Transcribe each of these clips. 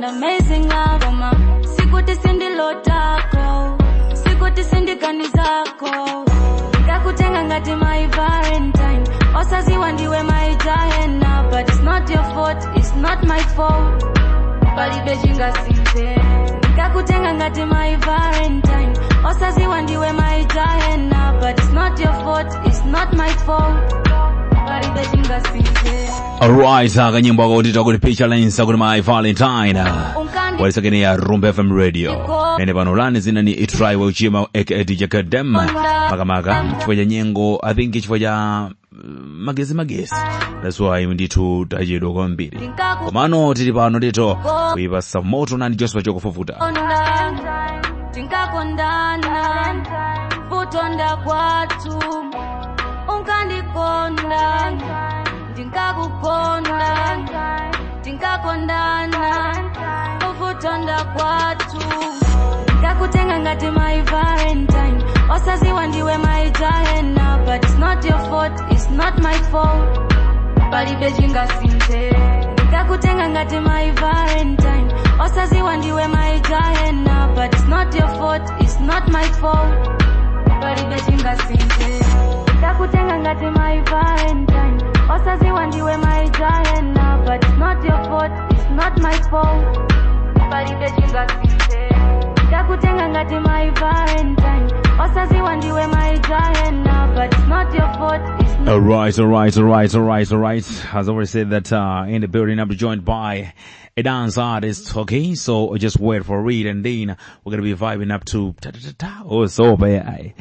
amazing love, ma. Sikuti sindi lotako, sikuti sindi kanizako. Nikakutenga ngati my Valentine, osaziwa ndiwe my Diana. But it's not your fault, it's not my fault. Palibe jinga sinze. Nikakutenga ngati my Valentine, osaziwa ndiwe my Diana. But it's not your fault, it's not my fault. Palibe jinga sinze. Alright, kanyimbo akotita kuti picture lines akuti my Valentine. Walisakene ya Rumba FM Radio. Nene pano lani zina ni itrai wa uchima aka DJ Kadem. Makamaka, chifukwa cha nyengo, I think chifukwa cha magezi. That's why nditu tajido kwa mbili. Komano tili pano dito, kuipa samoto nani Joseph Choko Fufuta. Tinkakondana, futonda kwatu, unkandikonda, tinkakukonda, tinkakondana, futonda kwatu. Nikakutenga ngati my Valentine, osaziwa ndiwe my Diana. But it's not your fault, it's not my fault. Palibe jinga sinze. Nikakutenga ngati my Valentine, osaziwa ndiwe my Diana. But it's not your fault, it's not my fault. Palibe jinga sinze. Nikakutenga ngati my Valentine, osaziwa ndiwe my Diana. But it's not your fault, it's not my fault. Palibe jinga sinze. Nikakutenga ngati my Valentine, osaziwa ndiwe my Diana. But it's not your fault, it's not. Alright. As I already said that in the building I'm joined by a dance artist, okay? So just wait for it and then we're gonna be vibing up to ta-ta-ta-ta. Oh, so bad.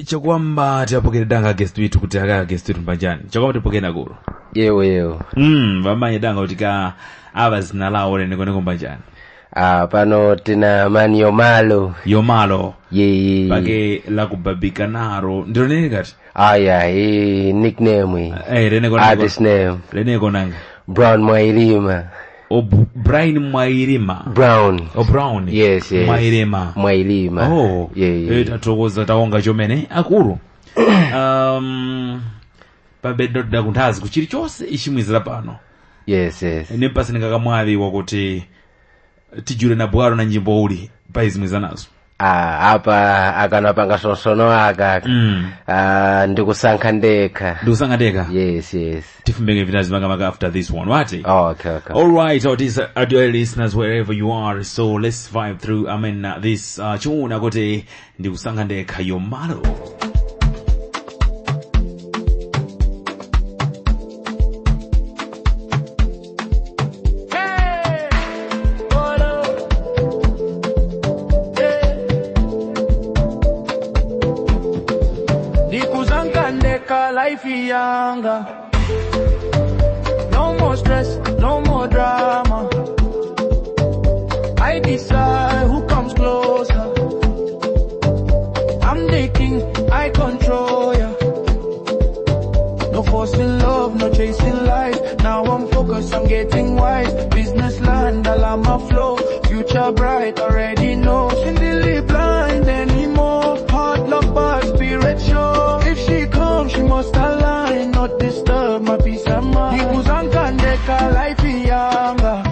Chakwamba tiapokele danga guest wetu kutaka guest wetu mbanjani. Chakwamba tipokele na guru. Yewe. Bambanye danga utika avas na lao ule niko mbanjani. Pano tina mani Yomalo. Ye. Pake la kubabika naro. Ndiro nini kati? Yeah, nickname. Rene konanga. Artist name. Rene konanga. Brown Mwairima. Brian Mwairima. Brown. Yes. Mwairima. Yeah. Tatokoza taonga chomene akuru. Pabedo dakuntazi kuchiri chose ishimwizira pano. Yes. Nepasi nikakamwavi wakuti tijure na bwaro na njimbo uli paizimwiza nazo. Apa akanapanga sosono akaka. Ndikusankha ndekha. Yes. Tifumbenge vinazi maka after this one, what? Okay. Alright, dear listeners wherever you are, so let's vibe through, this tune akote ndikusankha ndekha Yomalo. Life younger. No more stress, no more drama. I decide who comes closer. I'm the king, I control ya. No forcing love, no chasing life. Now I'm focused, I'm getting wise. Business land, alarma flow. Future bright, already know. Shindily blind anymore. Heart lock bar, spirit show. If she comes, she must align, not disturb my peace of mind. Nikuzangandeka, life younger.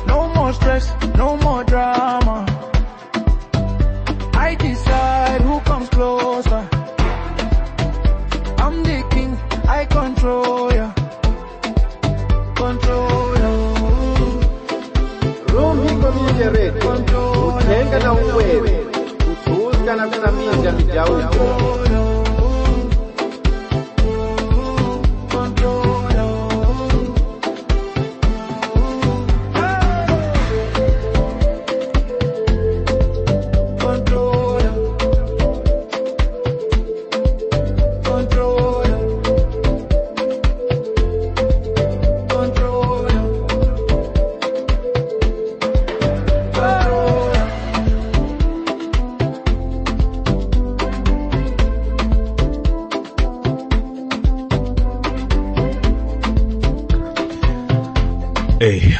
No more stress, no more drama. I decide who comes closer. I'm the king, I control ya. Room hiko minjere, utenga na uwewe, utuzga na mina minja mijaujo.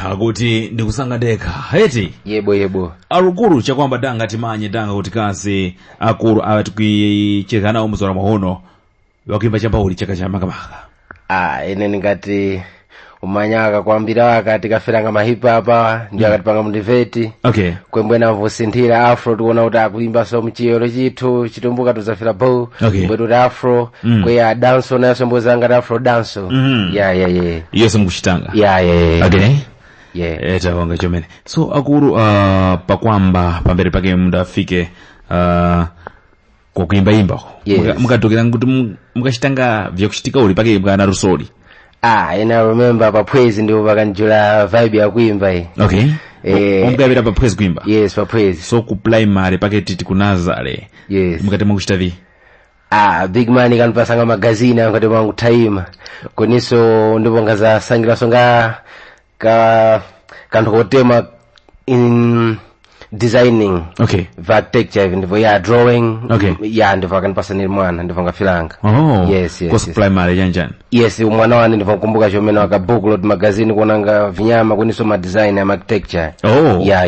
Akuti ndikusanga ndekha heti yebo arukuru chakwamba danga timanye danga kuti kasi akuru atukwichekana umuzora mahono wakimba chamba uli chaka cha makamaka ine ngati umanyaka kwambira akati kafiranga mahip hop ndio akatipanga mundiveti okay kwembwena mvosinthira afro tuona kuti akuimba so mchiyero chithu chitumbuka tuzafira bo okay mbwetu afro kweya dance naso mbozanga afro dance yeah yose mkuchitanga yeah okay yeah chomene so akulu pakwamba pambere pake mundafike kwa kuimba mukatokera kuti mukachitanga vyakuchitika uli pake mkana rusoli ina remember pa praise ndio vakanjula vibe ya kuimba okay mukapita pa praise kuimba yes pa praise so ku primary pake titi kunazale yes mukatema kuchita vi big man kanipasanga magazini angati wangu taima koniso ndipo ngaza sangira songa kanthu kotema in designing okay architecture ndipo drawing okay ndipo kanipasana mwana ndipo ngafilanga yes course primary janjani yes mwana wani ndipo kumbuka chomene waka booklet magazine kuonanga vinyama kuniso ma design ya architecture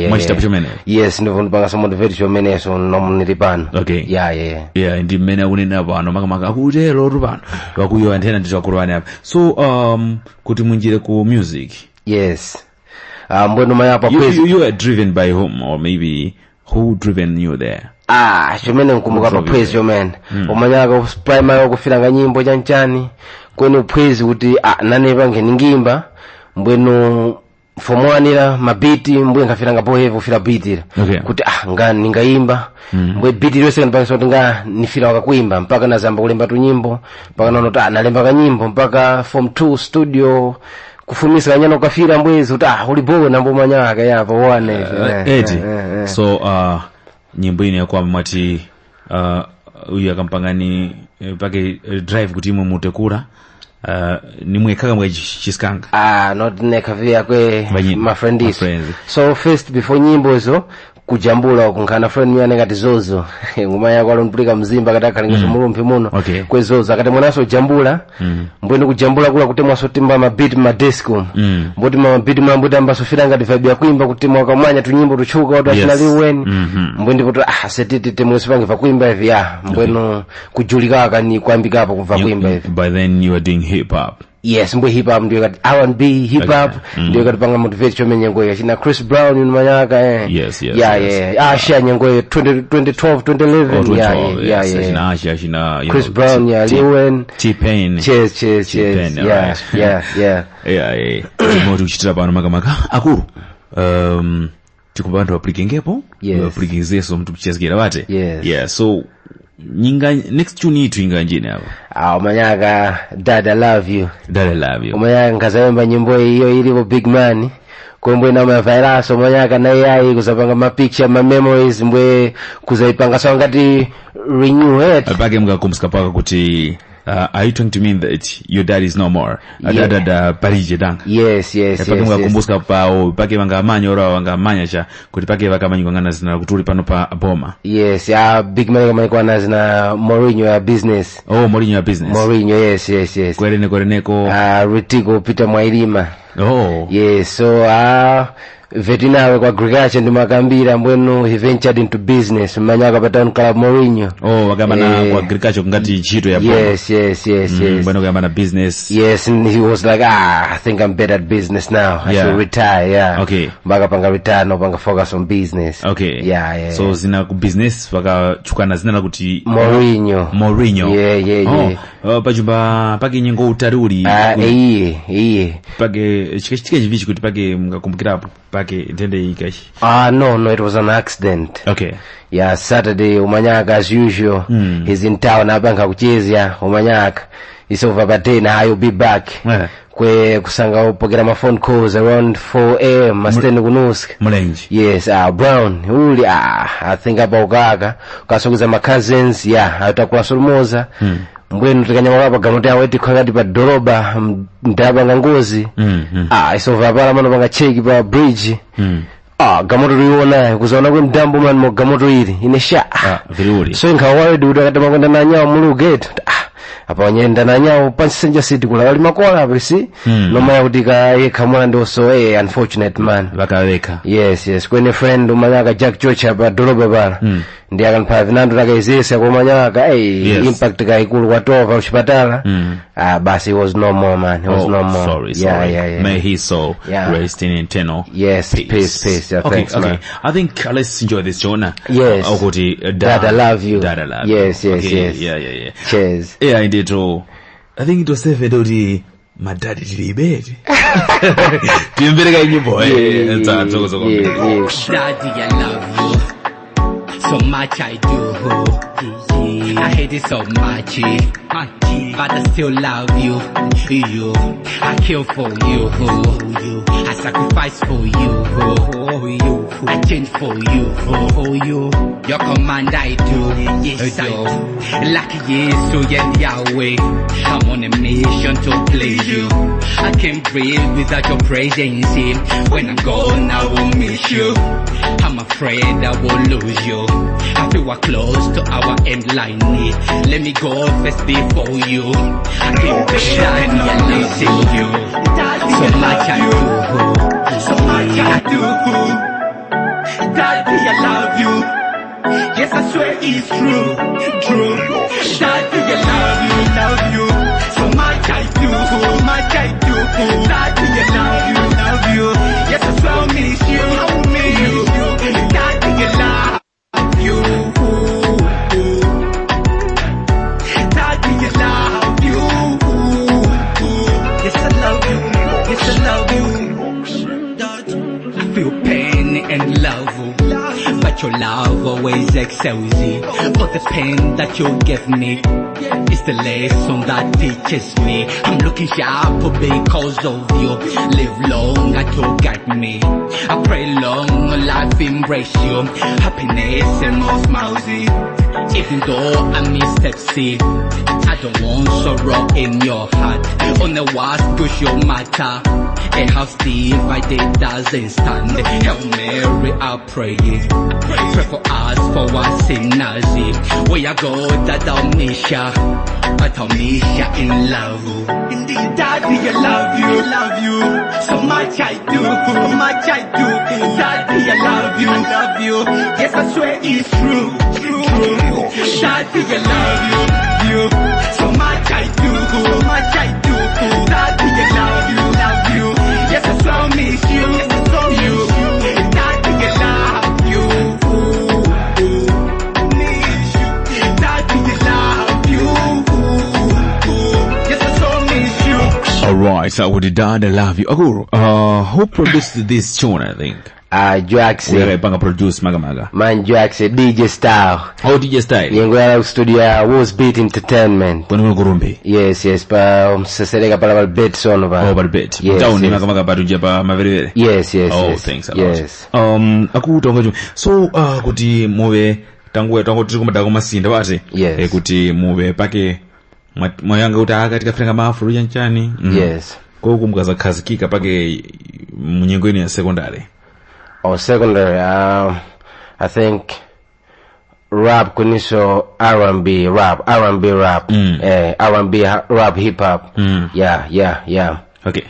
mwachita chomene yes ndipo ndipanga so motivate chomene so nomunilipano okay yeah ndi mmene akunena pano makamaka akutero rupano wakuyo antena ndicho akulwane apa so kuti munjire ku music yes mbwenu mayapa you are driven by whom or maybe who driven you there chomene nkumbuka pa praise chomene umanyaka primary kufilanga nyimbo chanchani kweni praise kuti nane pange ningimba mbwenu fomwanira mabiti mbwe ngafilanga bohevo fila beatira kuti ngani ningaimba mbwe beat yose kanipangisa kuti nifila wakakuimba mpaka nazamba kulemba tu nyimbo mpaka naona kuti nalemba ka nyimbo mpaka form 2 studio kufumisa kanyana ukafira mbwezi kuti ulibowe nambo manyaka yapo wane so nyimbo ine yakwa mwati uyu akampangani pake drive kuti imwe mutekura nimwe kaka mwe chiskanga not nekavia kwe my friends so first before nyimbo zo kujambula kunkana friend mwana ngati zozo ngumaya kwa lompulika mzimba katakalinga mulumpi muno kwezozo akati mwanaso jambula mbwene kujambula kula kutemwa so timba mabit madisco mboti mabit mambuta ambaso fira ngati vibe ya kuimba kutemwa wakamanya tunyimbo tuchuka watu ashinali weni mbwene ndipo setiti temwe sipange va kuimba hivi mbweno kujulika akani kuambika hapo kuva kuimba hivi by then you are doing hip hop yes mbo hip hop ndio kati R&B hip hop ndio kati panga motivate chome nyengoye china Chris Brown ni manyaka yes Asha nyengoye 2012 2011 yeah shina Chris Brown Lil T-Pain cheers yeah moto kuchitira pano makamaka akuru tikubanda waplikengepo waplikenzeso mtu kuchezekera bate so nyinga next tune yitu inga njini hapa manyaka Dad I Love You umanyaka nkazayemba nyimbo hiyo ilipo Big Man kwembwe na virus umanyaka na AI kuzapanga ma picture ma memories mbwe kuzaipanga sawa ngati renew it pake mkakumsika paka kuti are you trying to mean that your dad is no more dada parije danga yes pake mkakumbuska pa pake vangamanya ora vangamanya cha kuti pake vakamanyi kwangana zina kutuli pano pa boma yes Big Man kama ikwana zina Mourinho ya business Mourinho yes kwereneko Ritigo Peter Mwailima yes so veterinary kwa agriculture ndi makambira mbwenu he ventured into business manyaka patano club Mourinho wakabana kwa agriculture ngati chito ya boma yes mbwenu wakabana business yes and he was like I think I'm better at business now I should retire okay baka panga retire no panga focus on business so zina ku business wakachukana zina kuti Mourinho pachumba pake nyengo utaruli iye pake chikachitike chivichi kuti pake mkakumbukira pake intende ikashi no it was an accident Saturday umanyaka as usual he's in town abanga kuchezya umanyaka is over but then I'll be back kwe kusanga upokera ma phone calls around 4 am masteni kunuska mulenji yes Brown uli I think about gaga kasokuza ma cousins atakula sulumoza mbwenu tikanyama hapa gamoto ya weti kwa pa doroba ndabanga ngozi isova pala mano panga cheki pa bridge gamoto riona kuzaona kwe ndambo man mo gamoto ili inesha so inka worried udakata makwenda na nyawo mulu gate apa wanyenda na nyawo passenger seat kula wali makola hapo si nomaya kutika yekamwana ndo so unfortunate man vakaweka yes kwenye friend umanyaka Jack George hapa doroba pala ndi akanipha vinando takaizesa komanyaka Yes. impact kaikulu kwatova kuchipatala basi it was no more, man. It was no more. Sorry. Yeah. May his soul Yeah. rest in eternal Yes, peace. Yeah, okay, thanks, man. I think let's enjoy this, Jonah. Yes. Okuti Dad, I love you. Dad, I love Yes, you. yes, Okay, yes. Yeah. Cheers. Yeah, indeed. I think it was safe to my daddy to be bed. Yeah. Daddy, I love you so much. I do. I hate it so much, but I still love you. I kill for you. I sacrifice for you. I change for you. Your command I do. Like Jesus and Yahweh, I'm on a mission to please you. I can't breathe without your presence. When I'm gone, I will miss you. I'm afraid I will lose you. I feel we're close to our end line. Let me go first before you. I can't be Daddy, I love you. So much I do. So much I do. Daddy, I love you. Yes, I swear it's true. Daddy, I love you. So much I do. Daddy, I love you. Yes, I swear I miss you. Daddy, I love you. Daddy, I love you. Yes, I love you. I feel pain and love, but your love always excels. For the pain that you give me, it's the lesson that teaches me. I'm looking sharp because of you. Live long to guide me. I pray long life embrace you. Happiness and more smiles. Even though I misstep, see, I don't want sorrow in your heart. On the worst push your matter. A house divided doesn't stand. Hail Mary, I pray. Pray for us, for our sinners. Where I go, that I'll miss ya. But I'll miss ya in love. Indeed, Daddy, I love you. So much I do. Daddy, I love you. Yes, I swear it's true. Daddy, I love you. So much I do. Daddy, I love you. Yes, I swear I miss you. Daddy, I love you. Miss you. Daddy, I love you. Yes, I swear I miss you. Alright, so with the Dad, I love you. Aguru, who produced this tune, I think? Jackson. Wewe panga produce maga. Man, Jackson, DJ Style. Oh, DJ Style. Yengo studio was Beat Entertainment. Pano Gurumbi. Yes, pa msesereka pala pal bet sono ba. Oh, bet. Yes, Down ni maga batu pa maverere. Yes. Oh, thanks a lot. Yes. Akuta ngojo. So, kuti muwe tangu tiri kumadako masinda bati. Yes. Kuti muwe pake moyanga uta katika frenga mafu yanchani. Yes. Ko kumkaza khazikika pake munyengweni ya secondary. Secondary, I think rap kuniso R&B rap. R&B rap hip hop. Yeah. Okay.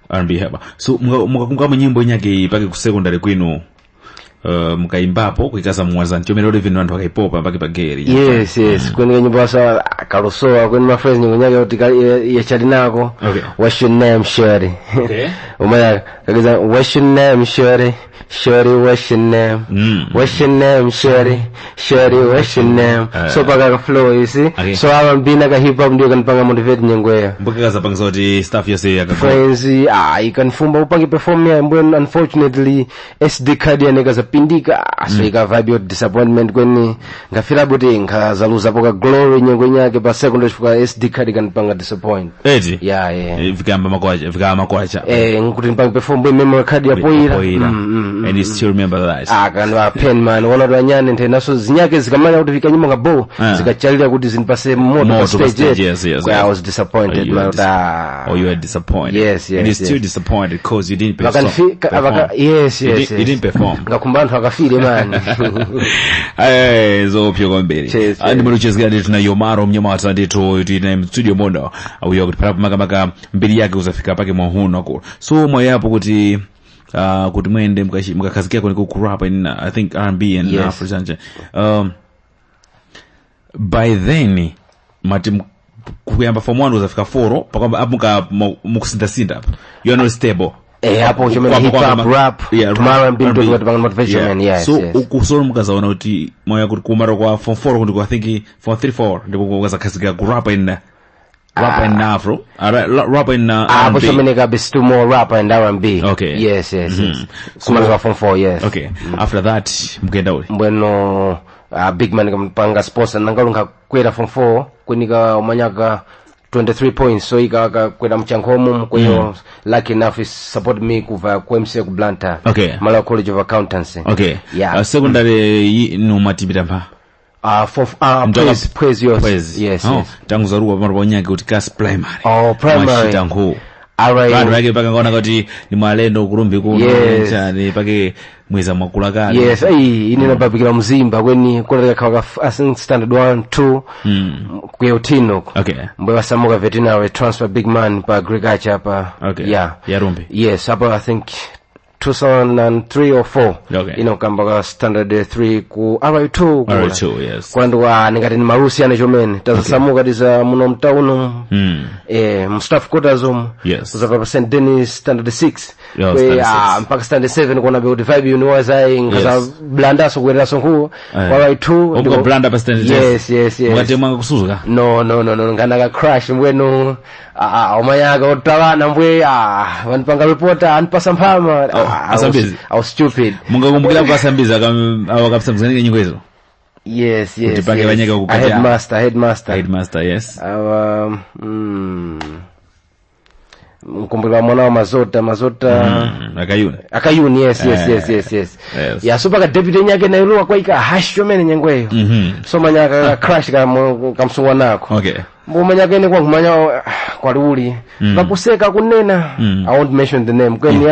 R&B hip hop. So mukakumbuka nyimbo nyake pake ku secondary kwinu mukaimbapo kuikaza mwanzanti melody vino ndo akaipopa mpaka pageri. Yes. Kwenye nyimbo sa karusoa kwenye my friends nyimbo nyake utika ya chalinako. Okay. What's your name, shorty? Okay. Umaya kagiza what's your name, shorty? Shorty, what's your name? What's your name, shorty? Shorty, what's your name? So paka flow, you see? Okay. So R&B naga hip hop ndio kanipanga motivate nyengwe. Mbuka kaza panga zoti staff yose ya friends ikanifumba upange perform ya mbona unfortunately SD card ya nega zapindika so ika vibe of disappointment kweni ngafira buti ngazaluza poka glory nyengwe nyake pa secondary fuka SD card kanipanga disappoint. Eti? Yeah. Vikamba makwacha. Nguti nipanga perform boy memory card ya poira. And you still remember that? Kanwa pen man wana wanyane ntena so zinyake zikamanya kuti fika nyimbo ngabo zikachalira kuti zinipase moto stage. Yes. I was disappointed man. Oh, you were disappointed. Yes. And you're still disappointed because you didn't perform. Yes. You didn't perform. Ngakumbantu akafile man. Zo pyo gombere. Andi muluchezga nditu na Yomaro mnyamata nditu na studio mondo. Uyo kuti pala maka mbili yake uzafika pake mwahuno ko. So mwayapo kuti kuti mwende mukakhazikia kwenye ku rap in I think R&B and Yes. Afro by then mati kuyamba form 1 uzafika 4 pakwamba apo mukusindasinda apa you are not stable hapo chomeni hip hop rap tomorrow I'm being doing what motivation man. Yes, so yes. ukusolo mukazaona kuti moya kuti kumara kwa form 4 kuti I think form 3-4 ndipo kukazakhazika ku rap in Afro rap in hapo chomeni kabisa two more rap and R&B. Okay. Yes. Kumara kwa form 4. Yes. Okay. After that mkenda uli mbweno big man kampanga sponsor nangalunga kwera form 4 kwenika umanyaka 23 points so kwera mchankhomo kwa hiyo lucky enough is support me kuva kwa MC ku Blantyre. Okay. Malawi College of Accountancy. Okay. Yeah. Secondary no matibita mpa praise yours. Yes. Tangu zaruwa mara nyake kuti class primary. Primary. Mashita nkuu. Alright. Bado yake paka ngona kuti ni mwalendo kurumbi kuno chani pake mweza makulakana. Yes, ini na babikira mzimba kweni kwa kwa standard 1 2 kwa utino. Okay. Mbwa samuka veterinary transfer big man pa agriculture hapa. Okay. Yeah. Ya rumbi. Yes, hapa I think 2003 or 4. Okay. Kamba standard 3 ku R2. R2, yes. Kwa ndo ngati ni marusi ane jomeni. Tasamuka diza muno mtauno. Mustaff quarters yes. Kuzapa St. Denis standard 6. Mpaka standard 7 kuna be vibe universe ngaza blanda so kwera sonku. R2. Obuka blanda pa standard 6. Yes. Ngati mwanga kusuzuka. No. Ngana crash mbwenu omayaga otawana mbwe wanipanga reporter anipasa mpama. I was stupid. Munga kumbukira kwa Sambiza akapasa mzanike nyingo hizo. Yes. Utipake banyeka kukaja. Headmaster, yes. Mkumbukira mwana wa mazota. Akayuni, yes. Ya super ka deputy nyake na iruwa kwa ika hasho mene nyengweyo. So manyaka crash kamsungwa nako. Okay. Manyaka ene kwa kumanya kwa luli. Vakuseka kunena. I won't mention the name. Kweni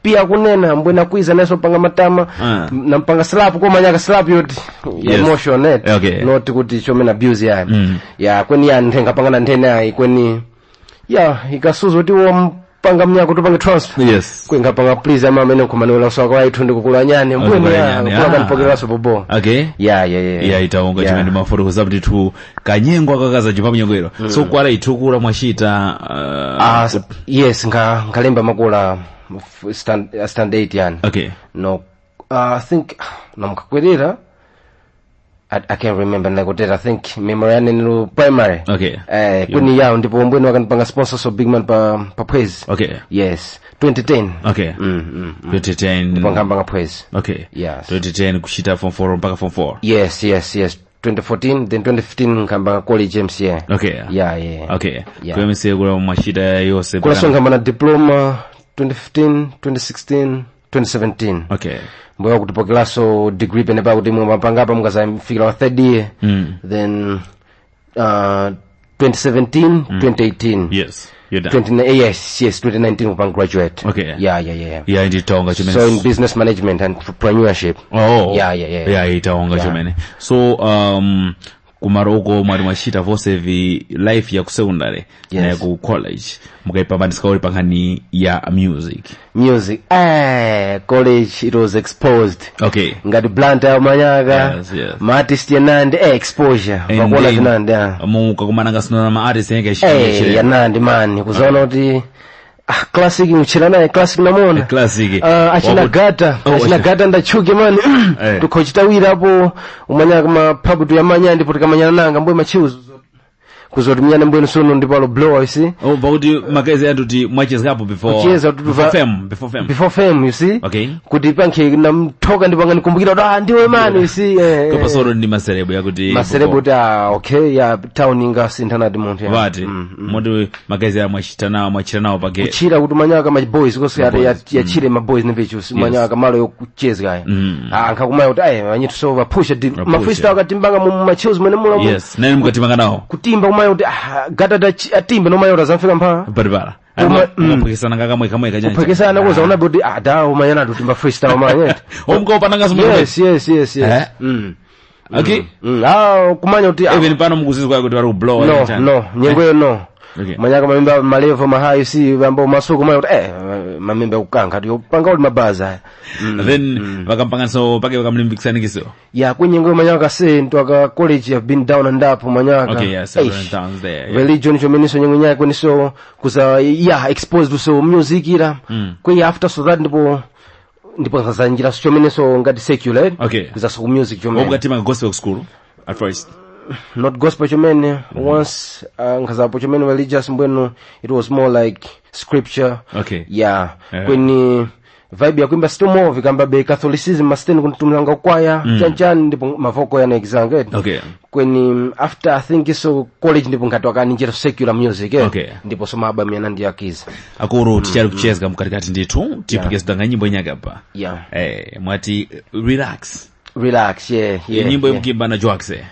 pia kunena mbwena kuiza neso panga matama. Na mpanga slap kwa manyaka slap yoti. Emotion net. Okay. Not kuti chomena abuse ya. Ya kweni ya ntenga panga na ntena kweni. Yeah, ikasuzo ti panga mnyako tupanga transfer. Yes. Kwenga panga please ama mene kumanuela so kwa itunde kukula nyane mbwene ya kwa kanipokera so bobo. Okay. Yeah. Itaonga chimene mafoto kusabuti tu kanyengwa kakaza chipamu nyongwero. So kwala itukura mwashita yes ngalemba makula stand 8 yani. Okay. No I think namkakwerera I can't remember I think memory in primary. Okay. Kuni yao ndipo mbwenu wakanipanga sponsor so big man pa praise. Okay. Yes. 2010. Okay. 2010. Ndipo ngamba praise. Okay. Yes. 2010 kushita form 4 mpaka form 4. Yes. 2014 then 2015 ngamba college MCA. Okay. Yeah. Okay. Kwa MCA kula mwashita yose. Kula songa ngamba na diploma 2015, 2016, 2017. Okay. Mbwa kutipokela so degree pene pa kuti mwapanga hapa mkaza fikira wa third year. Then 2017 2018. Yes, you're done. Yes 2019 upang graduate. Okay. Yeah itaonga chimene. So in business management and entrepreneurship. Yeah itaonga chimene. So kumaro uko mwari mwashita vose vi life ya kusecondary na ya ku college mukaipambanisa uri pangani ya music college it was exposed. Okay. Ngati Blantyre manyaka. Yes. Ma artist ya nandi exposure vakuona vinandi mukakumananga sino na ma artist yenge shire ya nandi mani kuzaona kuti classic uchirana classic namona classic achina gata ndachuke mani tukochitawira hapo umanyaka ma pub ya manyandi kuti kamanyana nanga mbwe machiuzo kuzotumiana mbwenu sono ndipo alo blow you see. Bauti makezi yandu ti mwacheza hapo before fame you see. Okay. Kuti panke namtoka ndipo nganikumbukira ndiwe mani you see. Kwa soro ni maserebo ya kuti maserebo okay ya town inga sintana dimonte ya vati modu makezi ya mwachita nao pake kuchira kuti manyaka ma boys kosi ya chire ma boys nevechu manyaka malo yo kucheza kaya ankakumaya kuti wanyitu so push ma freestyle katimbanga mu machios mwene mulo. Yes nani mukatimbanga nao kutimba umayo kuti gata atimbe nomayo razamfika mpha baribara umapekesana ngakamwe kamwe kajanja upekesana kuza una bodi da umayana tutimba freestyle manye omkopananga sumo. Yes Okay. Kumanya kuti even pano mukuzizwa kuti vari blow no nyengoyo no Okay. Manyaka mamemba malevo mahayo si bambo masuku mwa mamemba ukanga yo panga uli mabaza. Then vakampanga so pake vakamlimbikisani kiso. Yeah, kwenye ngo manyaka se ndo aka college have been down and up manyaka. Okay, yeah, several towns there. Yeah. Religion chomeniso nyengo nyaka kweni so kuza exposed to so music ira. Kwe after so that ndipo nkazanjira so chomeniso ngati secular. Okay. Kuza so music chomeni. Obugatima gospel school at first. Not gospel chomeni. Once nkazapo chomeni religious mbwenu it was more like scripture. Okay. Yeah. Kweni vibe ya kuimba still more vikamba be Catholicism masteni kuntumanga kwaya chanchani ndipo mavoko yana exangate. Okay. Kweni after I think so college ndipo nkatoka ninjira secular music Okay. ndipo soma album yana ndi yakiza. Akuru tichari kucheza mkatikati nditu tipike sidanga nyimbo nyaka pa. Yeah. Mwati relax. Relax, yeah. Nyimbo yimkimba na Jwaxe.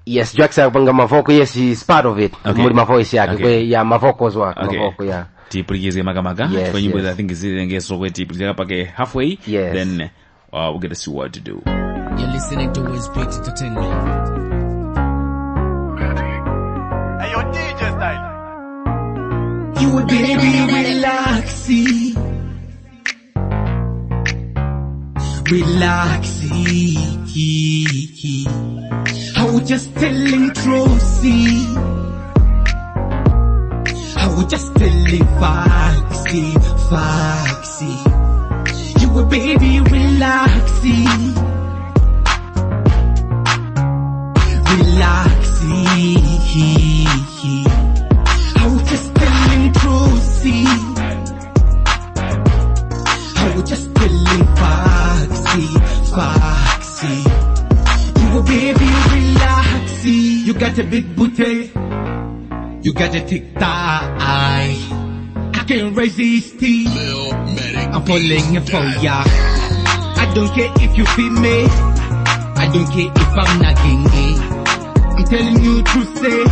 Yes, Jwaxe akupanga mavoko, yes, he's part of it. Okay. Muri mavoice yake, Okay. yeah, mavoko zwa, Okay. mavoko, yeah. Tipulike maga. Yes, Kwa nyimbo yes. I think is ngeso kwe tipulike pake halfway. Yes. Then we'll get to see what to do. You're listening to Wizbeat Entertainment. Hey, yo, DJ style. You a baby relaxing. I was just telling Trotsy. I was just telling Foxy. You a baby relaxing. I was just telling Trotsy. I was just telling Foxy. You a baby relaxing. You got a big booty. You got a thick thigh. I can't resist it. I'm falling for ya. I don't care if you feel me. I don't care if I'm nagging it. I'm telling you truth, say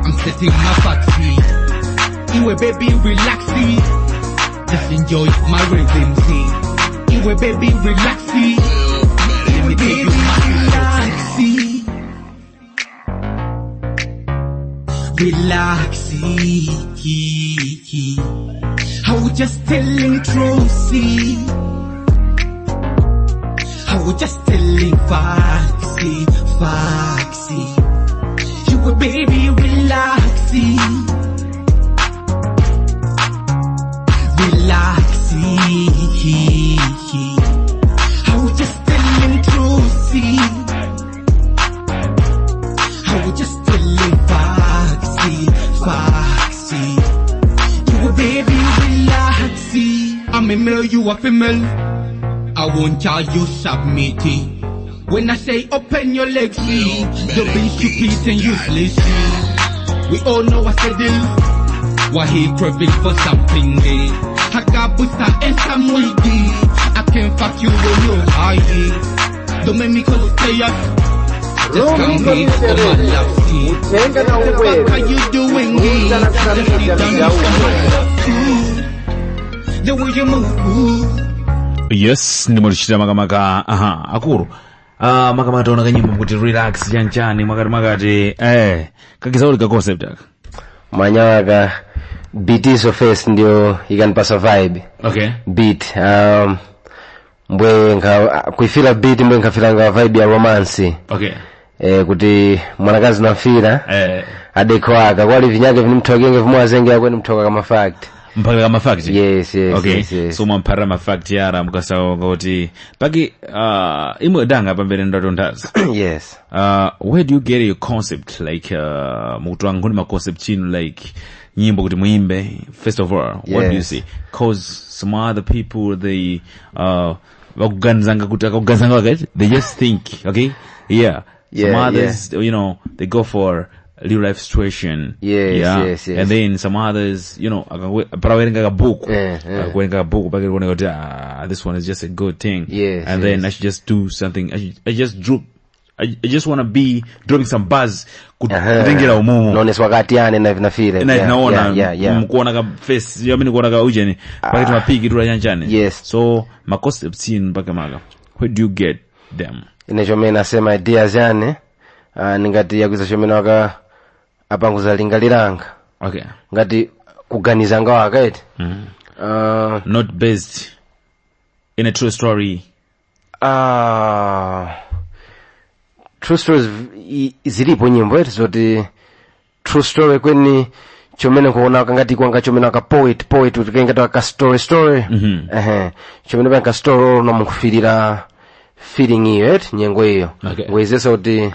I'm setting my factory. You a baby relaxing. Just enjoy my rhythm, see. You a baby relaxing. Let me take you relaxing. I was just telling Trotsy. I was just telling Foxy. You a baby relaxing. I was just telling Trotsy. I was just telling Foxy. You a baby relaxing. I'm a male, you a female. I won't charge you submitting. When I say open your legs, see, don't be stupid and useless. We all know what's the deal. Why he craving for something, eh? I got busta and some weedy. I can fuck you when you're high. Don't make me call you players. Just come here for my love, see. What are you doing, eh? Just sit down for my love, too. The way you move. Yes, ndimolichita makamaka. Akuru. Makamaka tona kanyimbo kuti relax chanchani makati kakizauli ka concept aka. Manyaka beat is first ndio ikanipasa vibe. Okay. Beat mbwe kuifila beat mbwe nkafilanga vibe ya romance. Okay. Kuti mwanakazi nafira adekwaka kwali vinyage vinimtokenge vimwazenge yakwe nimtoka kama fact. Mpaka kama fact. Yes. So mwampara ma fact yara mukasa ngoti paki imwe danga pambere ndato ndazi. Yes. Where do you get your concept like mukutoa ngoni ma concept chinu like nyimbo kuti muimbe? First of all, what do you see? Cause some other people they wakuganzanga kuti akakuganzanga wakati they just think, okay? Yeah. Some others, you know, they go for real life situation. Yes. And then some others, you know, parawerenga book. Kwenga book pake kuona kuti this one is just a good thing. And then I should just do something. I just want to be dropping some buzz kutengira umumu. Nones wakati yane na vinafire. Naona mkuona ka face, yamini kuona ka ujeni. Pake tumapigi tura yanchane. Yes. So ma concept scene pake maga. Where do you get them? Inechome nasema ideas yane ningati yakuza chomena waka apanguza lingaliranga. Okay. ngati kuganiza ngawo akaiti Not based in a true story. True stories zilipo nyimbo eti zoti true story kweni chomene kuona ngati kwanga chomene ka poet utikengata ka story chomene ba ka story no mukufirira feeling iyo eti nyengo iyo ngwezesa kuti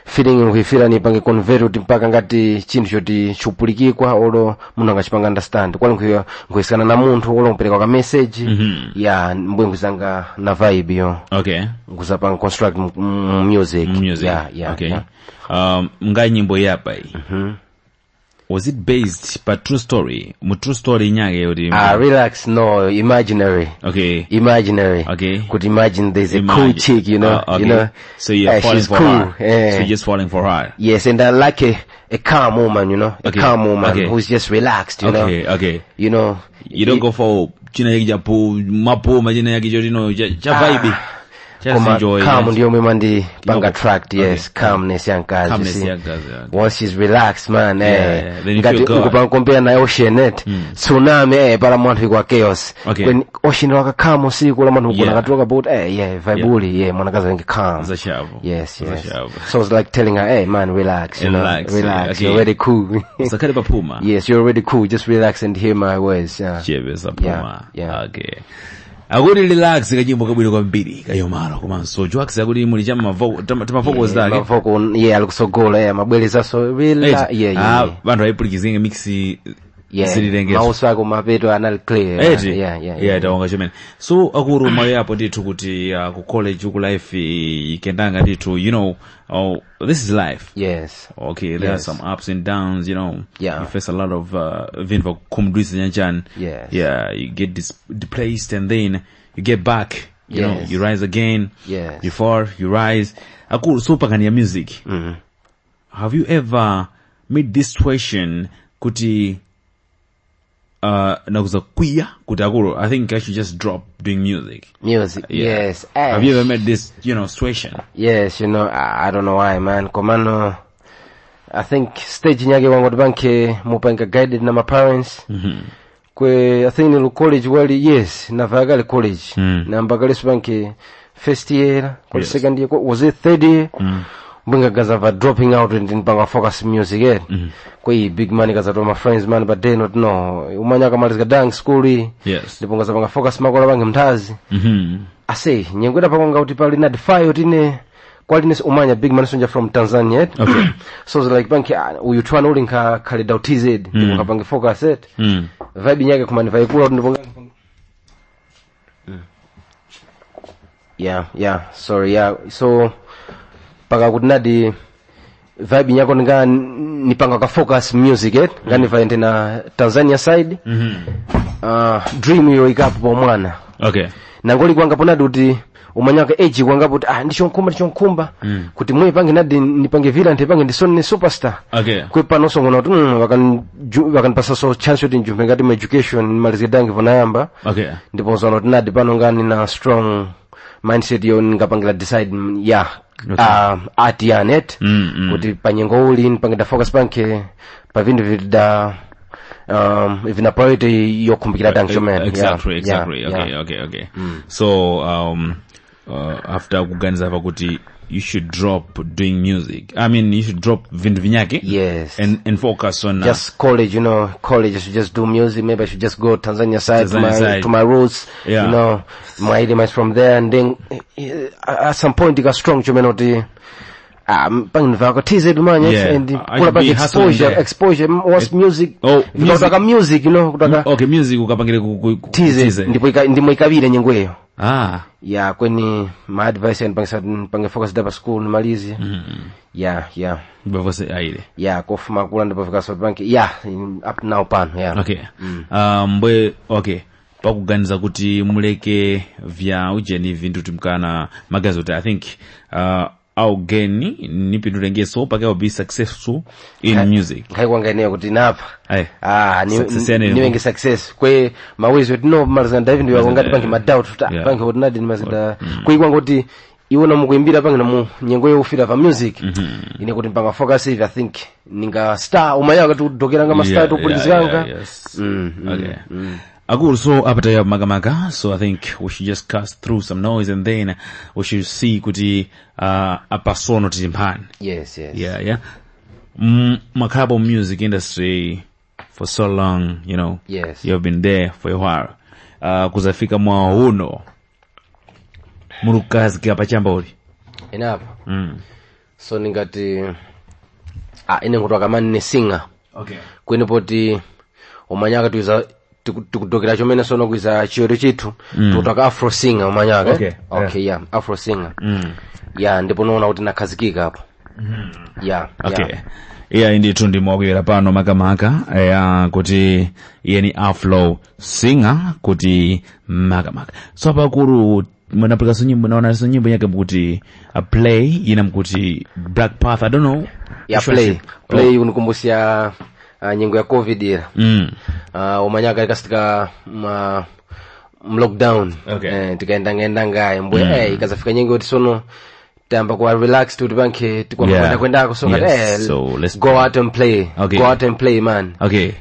feeling ngwifira ni pange convert kuti mpaka ngati chinthu choti chupulikikwa olo munthu angachipanga understand kwali ngwesana na munthu olo mpereka ka message ya mbwenguzanga na vibe yo nguzapanga construct music. Okay. Nga nyimbo yapa hii was it based but true story? True story nyage yodi. Relax, no, imaginary. Okay. Imaginary. Okay. Could imagine there's a cool chick, you know. Okay. You know. So you're falling for cool. her. So you're just falling for her. Yes, and I like a calm woman, you know. A calm woman who's just relaxed, you know. Okay. You know. You don't go for china yaki japo mapo majina yaki jodi no cha vibe. Just enjoy. Calm ndio mimi ndi panga track, yes. Calmness yankazi. Calmness yankazi. Once she's relaxed, man, then you feel good. Ukupanga compare na ocean tsunami para mwantu kwa chaos. When ocean waka calm usiku la mwantu kuna katoka about vibuli mwanakaza wengi calm. Yes. So it's like telling her, hey man, relax, you know. Relax. You're already cool. Sakari pa puma. Yes, you're already cool. Just relax and hear my words. Chebe sa puma. Okay. Aguri relax kajimbo kabwino kwa mbiri kayomara kumanso jwax aguri muri chama vocals zake mavoko alikusogola mabwele zaso bila vandu aipulikizinga mixi silirengeza mouse wako mapeto anal clear taonga chemene so akuru mayo yapo ndithu kuti ku college ku life ikendanga ndithu you know this is life. Yes. Okay, there are some ups and downs, you know. Yeah. You face a lot of vinva kumdwisa nyanchan. Yes. Yeah, you get displaced and then you get back. You know, you rise again. Yes. You fall, you rise. Akuru so pakani ya music. Have you ever made this situation kuti nakuza kuya kutakuru? I think I should just drop doing music. Yes. Have you ever met this, you know, situation? Yes, you know, I don't know why, man. Komano, I think stage nyage wangu banke mupanka guided na my parents. Kwe I think nilu college wali yes, navagali college. Na mbakali banke first year, kwa second year, was it third year? Bunga gazava dropping out and banga focus music yet. Kwe big money gazato my friends man, but they not know. Umanya kamaliza dance school. Yes. Ndipo gazava focus makola bange mtazi. Ase nyengweda pakanga kuti pali na defy utine quality umanya big man sonja from Tanzania. Okay. So it's like banki uyu twana ulinka kali da TZ ndipo kapange focus it. Vibe nyake kumani vibe kula ndipo so paka kuti nadi vibe nyako nga nipanga ka focus music ngani vaende na Tanzania side. Dream yo ikapo mwana. Okay. Nangoli kwanga ponadi kuti umanyaka age kwanga kuti ndichonkumba kuti mwe pange nadi nipange vila ntipange ndisone superstar. Okay. Kwe pano songo kuti wakanipasa so chance yoti njumbe ngati my education malizidangi vona yamba. Okay. Ndipo zono nadi pano ngani na strong mindset yo ngapangila decide art yanet kuti panyengo uli nipangida focus panke pavindu vida ivina priority yo kumbikira danksho man. Exactly. Okay. So after kuganiza kuti you should drop doing music. I mean, you should drop vindu vinyake. Yes. And focus on just college, you know. College, I should just do music. Maybe I should just go Tanzania side to my roots. Yeah. You know, my idea is from there, and then at some point it got strong. You know, TZ man, and put back exposure. What's music? Music, you know. Okay, music. TZ. Ndipo ikabile nyengweyo. Yeah, kweni my advice and pange focus dapa school malizi. Yeah. Bavose aile. Yeah, kofuma kula ndipo focus banki. Yeah, up now pan. Yeah. Okay. Okay. Pakuganiza kuti muleke vya ujeni vindu timkana magazi I think au geni nipindulenge so pake be successful in music. Kai kwangania kuti napa. Niwenge success. Kwe mawezi no malazanda hivi ndio ngati banki madoubt banki ordinary ni mazida. Kwe kwanga kuti iwona mukuimbira pangina mu nyengo yofira pa music ine kuti mpanga focus I think ninga star umanyaka tudokera nga master topulizanga okay Agul, so apataya magamaka, so I think we should just cast through some noise and then we should see kuti apasono timpani. Yes. Yeah. Makabo music industry for so long, you know. Yes. You've been there for a while. Kuzafika mwa uno. Murukazi kia pachamba uli. Inapa. So ningati ine kutoka mani singer. Okay. Kwene poti umanyaka tuiza tukudokera chomene sono kuiza chiyoto chitu kutoka afro singer umanyaka. Okay, yeah, afro singer. Yeah, ndipo naona kuti nakhazikika hapo. Yeah. Yeah, indithu ndimwakwera pano makamaka kuti iye ni afro singer kuti makamaka. So apakuru mwanapika nyimbo naona nyimbo yake mkuti a play ina mkuti Black Path, I don't know. Yeah, play unikumbusha nyengo ya COVID era. Umanyaka ikasitika lockdown. Okay. Tikaenda ngaye mbwe ikazafika nyengo tisono tamba kwa relax to banke kwenda ko so let's go out and play. Okay. Go out and play, man. Okay.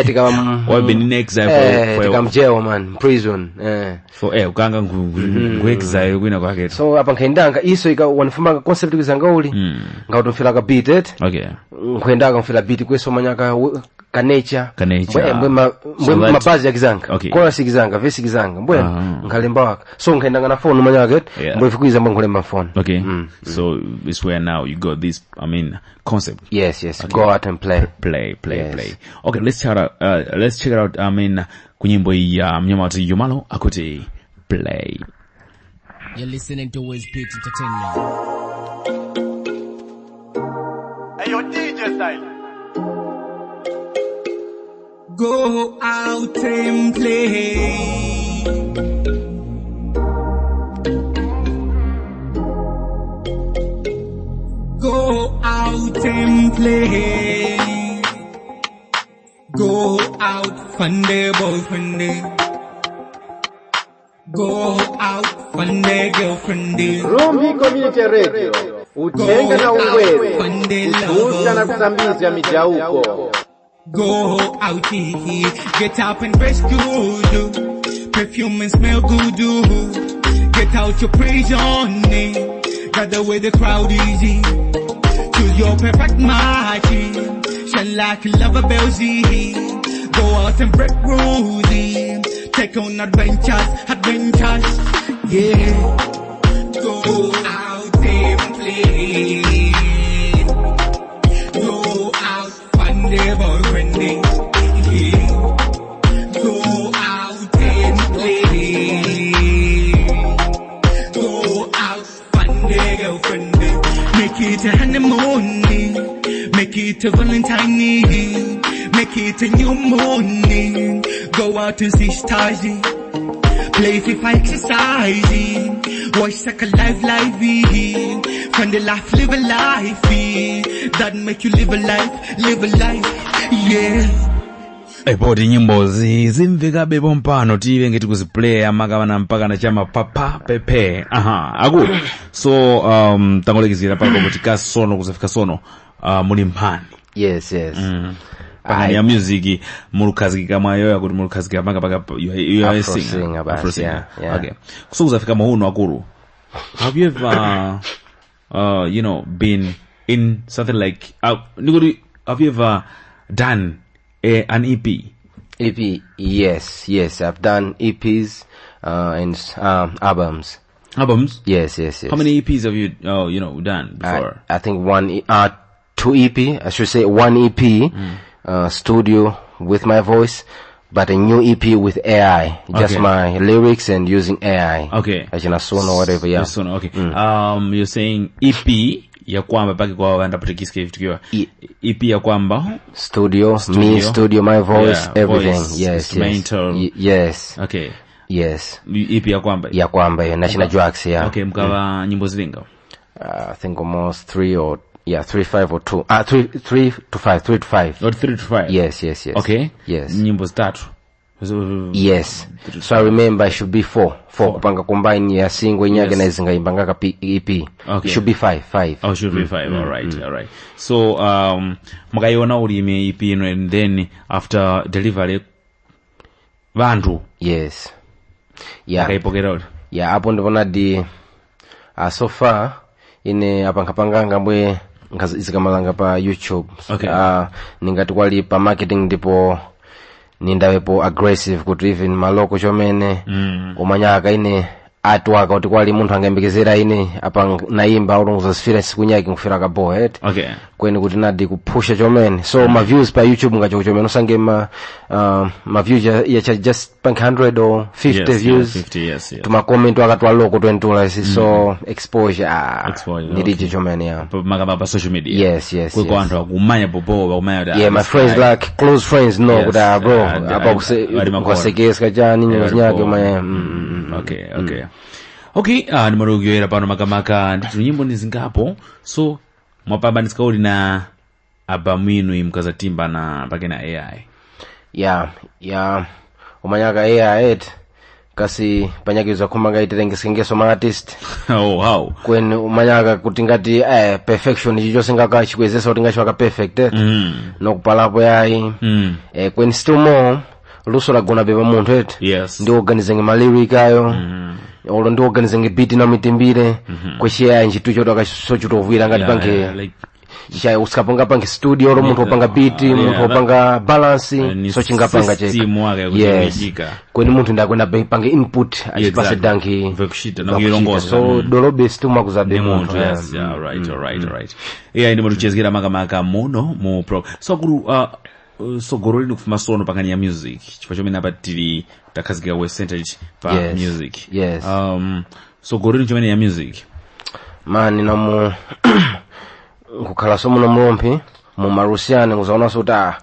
Tikam what been next for tikam jail, man, prison. For ukanga ngwexile kwina kwake. So apa nkaendanga iso ika wanifuma concept kuzanga uli ngautumfila ka beat it. Okay. Nkwenda ngamfila beat kweso manyaka ka nature. Mbwe mabazi ya kizanga. Okay. Chorus kizanga, verse kizanga. Mbwe nkalemba waka. So nkaendanga na phone manyaka mbwe fikuiza mbwe nkulemba phone. Okay. So it's where now you got this, concept. Yes. Okay. Go out and play. Play. Okay, let's check it out. Kunyimbo ya mnyamati Yumalo akuti play. You're listening to Wizbeat Entertainment. Hey, yo, DJ style. Go out and play. Go out and play. Go out, fun day, boyfriend day. Go out, fun day, girlfriend day. Rumbi Community Radio. Ujenga na uwezi. Utuza na kusambiza mijauko. Go out here, get up and dress good. Perfume and smell good. Get out your praise on me. Got the way the crowd is in. Choose your perfect match. Shine like a lover Belzy. Go out and break rules. Take on adventures. Yeah. Go out and play. Go out, fun day, boyfriend day. Yeah. Go out and play. Go out, fun day, girlfriend day. Make it a honeymoon, make it a Valentine, make it a new morning. Go out and see stars, play FIFA exercising, watch like a live, find a life, live a life, that make you live a life, yeah. Poti nyimbo zimvika bebo mpano tive ngeti kuziplaya makavana mpaka na chama papa pepe. Aku. So tangolekizira pako kuti kasono kuzafika sono muli mphani. Yes. Pakani ya music mulukazika mwayo kuti mulukazika paka you are singing. Afro singer. Yeah. Okay. So kuzafika mahuno akuru. Have you ever been in something like have you ever done an EP? Yes. I've done EPs and albums. Albums? Yes. How many EPs have you done before? I think two EP. I should say one EP studio with my voice, but a new EP with AI. Just my lyrics and using AI. Okay. As in a song or whatever. Yeah. Song, okay. You're saying EP ya kwamba paki kwa wanda putikisikia tukiwa EP ya kwamba studio, my voice, everything. Voice, yes. Yes. Okay. Yes. EP ya kwamba ya National Drugs, yeah. Okay, mkawa nyimbo zilinga? I think almost 3 to 5 or 2. 3 to 5. Or 3 to 5? Yes. Okay. Yes. Nyimbo zitatu. Yes. So I remember it should be 4 kupanga combine ya single inyake na izinga imbanga EP. It should be 5. Oh, should be 5. All right. So mukaiona ulime EP ino, and then after delivery vantu. Yes. Yeah. Akaipokera. Yeah, hapo ndivona di so far ine apankapanganga mbwe zikamalanga pa YouTube. Okay. Ningati kwali pa marketing ndipo nindawepo aggressive kuti even maloko chomene umanyaka ine artwork kuti kwali munthu angayembekezera ine apa naimba ulongoza sifira sikunyaki ngufira ka bohead. Okay. Kweni kuti nadi kupusha chomene. So ma views pa YouTube ngacho chomene usange ma views ya just 100 or 50 views. 50, yes. Tuma comment wakatwa loko 20 so exposure nilije chomene ya. Makaba social media. Yes. Kwa anthu akumanya popo bakumanya. Yeah, my friends like close friends know yes, kuda bro apa kusekesa chani nyake maya. Okay, nimarugyoera pano makamaka nditu nyimbo nizingapo. So mwapambanitsika uli na abamwinu imkazatimba na pakena AI. Yeah. Umanyaka AI kasi panyakiza kumanga itengesengeso ma artist. Oh, how? Kweni umanyaka kuti ngati perfection icho singaka chikwezesa kuti ngachwaka perfect nokupalapo yayi. Kweni still more luso lagona beba munthu yes. ndi organizing ma lyric ayo. Olo ndi organizing beat na mitimbire kweshia nchitu choto akasochutovwira ngati pange cha usikapanga pange studio ro munthu opanga beat munthu opanga balance so chingapanga cheka. Yes. Kweni munthu ndakwenda pange input achipase danki vekushita na kuyirongoza. So dolobe stuma kuzabe munthu. Yes. All right. Yeah, ndi mutuchezera makamaka muno mu pro. So guru so goroli nokufuma sono pakani ya music chifukwa chomene apa tili takhazikika we centered pa music. Yes. So goroli chomene ya music mani namu kukhala somo nomlompi mu marusiane kuzaona sota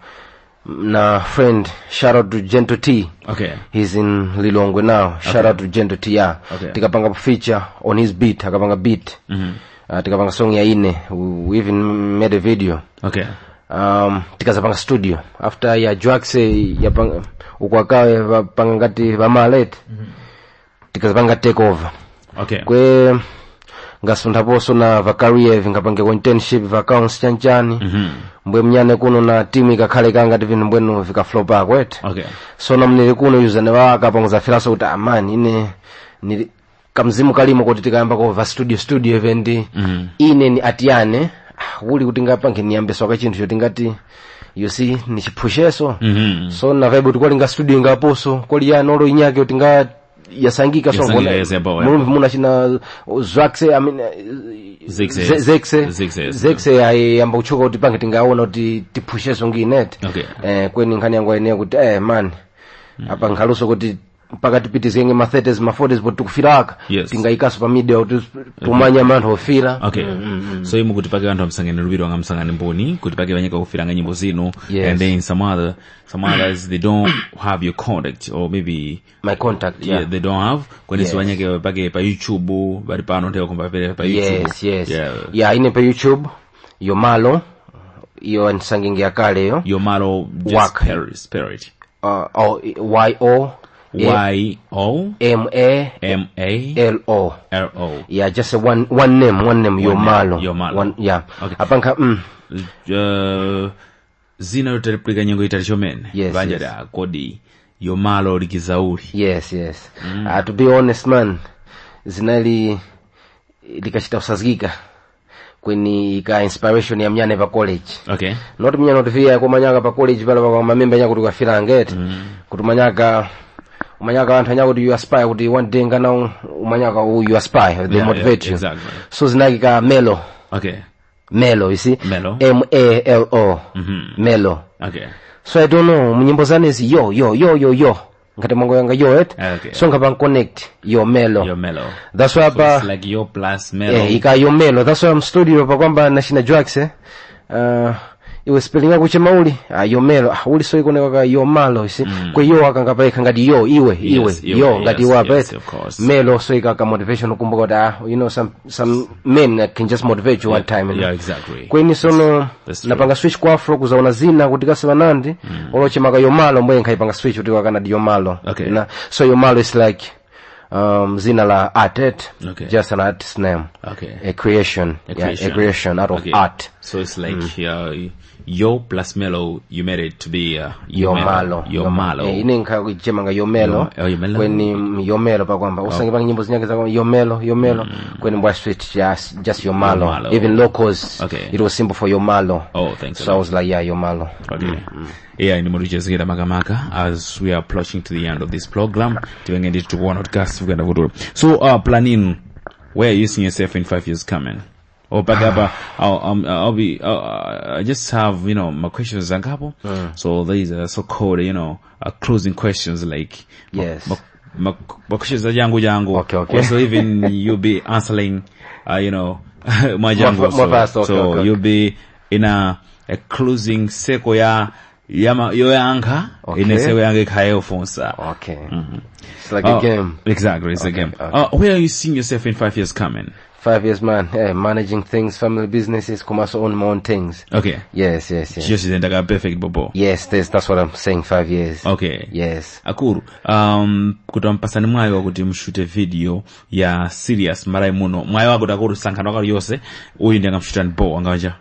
na friend shout out to Gentle T. Okay. He's in Lilongwe now. Shout out to Gentle T. Yeah. Okay. Tikapanga feature on his beat, akapanga beat. Tikapanga song ya ine. We even made a video. Okay. Tikazapanga studio after ya Jwaxe ya panga ukwakawe panga ngati vamalet. Tikazapanga take over. Okay. Kwe ngasundaposo na vakarie vingapange internship vacounts chanchani. Mbwe mnyane kuno na timu ikakhale kanga tivini mbwenu vika flop akwet. Okay. So namnili kuno yuzane waka panguza filaso uta amani ine ni kamzimu kalimo kuti tikayamba kwa studio event. Ine ni atiane uli kuti ngapange niyambe soka chinthu choti ngati you see ni chipusheso. So na vibe kuti kwalinga studio ngaposo koli ya nolo inyake kuti nga yasangika so mbona muna china Zwaxe I mean Zexe yamba kuchoka kuti pange tingaona kuti tipusheso nginet. Okay. Kweni nkhani yangu ine kuti man apa nghaluso kuti mpaka tipitizenge ma 30s ma 40s but tukufiraka tingaikaso pa media kuti tumanya manthu ofira. Okay. So imu kuti pake anthu amsangane lubiro anga msangane mboni kuti pake vanyeka kufiranga nyimbo zino. And then some others they don't have your contact or maybe my contact. Yeah, they don't have when it's vanyeka pake pa YouTube bali pano teko kumpa pa YouTube. Yes. Yeah, ine pa YouTube Yomalo iyo nsangenge yakale yo Yomalo just spirit. YOMALO. Yeah, just a one name Yomalo. Yeah. Okay. Apanka zina yotereplika nyengo italichomene. Yes. Kodi Yomalo likizauri. Yes. To be honest man, zinali likashita usazgika kweni ika inspiration ya mnyane pa college. Okay. Not mnyane otivia kumanyaka pa college pala pa mamembe nyako tukafira ngete. Kutumanyaka umanyaka anthu anyako kuti you aspire kuti one day ngana umanyaka you aspire they motivate you. Exactly. So zinakika Melo. Okay. Melo, you see? Melo. MALO. Melo. Okay. So I don't know mnyimbo zane zi yo ngati mongo yanga yo Okay. So ngapa connect yo Melo. That's why so it's like yo plus Melo. Ika yo Melo. That's why I'm studio pa kwamba na shina Jwaxe iwe spelling yako chemauli yomelo uli so ikoneka ka yomalo si kwa yo akangapeleka ngati yo iwe yo ngati wapet melo so ikaka motivation kumbuka that you know some men that can just motivate you one time yeah exactly kweni sono napanga switch kwa afro kuzaona zina kuti kasema nandi olochemaka yomalo mboye nkaipanga switch kuti wakana yomalo na so yomalo is like zina la artet just an artist name a creation out of art so it's like yo plus melo you made it to be yomalo ine nkakuchemanga yomelo kweni yomelo pa kwamba usangipanga nyimbo zinyake za yomelo kweni mbwa switch just yomalo even locals it was simple for yomalo so I was like yeah yomalo yeah ni murichezekera makamaka as we are approaching to the end of this program tiwengende to one podcast kugenda kutoro so planning where are you seeing yourself in 5 years coming or bagaba I'll be I just have my questions zangapo so these are so called closing questions like yes my questions jangu okay. So even you'll be answering my jangu so you'll be in a closing circle yoyanga inesewe yange khayo fonsa it's like a game exactly it's a game where are you seeing yourself in 5 years coming 5 years man managing things family businesses commercial own my own things yes just in the perfect bobo yes that's what I'm saying 5 years yes akuru kutampasani mwayo wakuti mshute video ya serious marai muno mwayo wakuti akuru sankano wakari yose uyu ndi angamshutani bo angawanja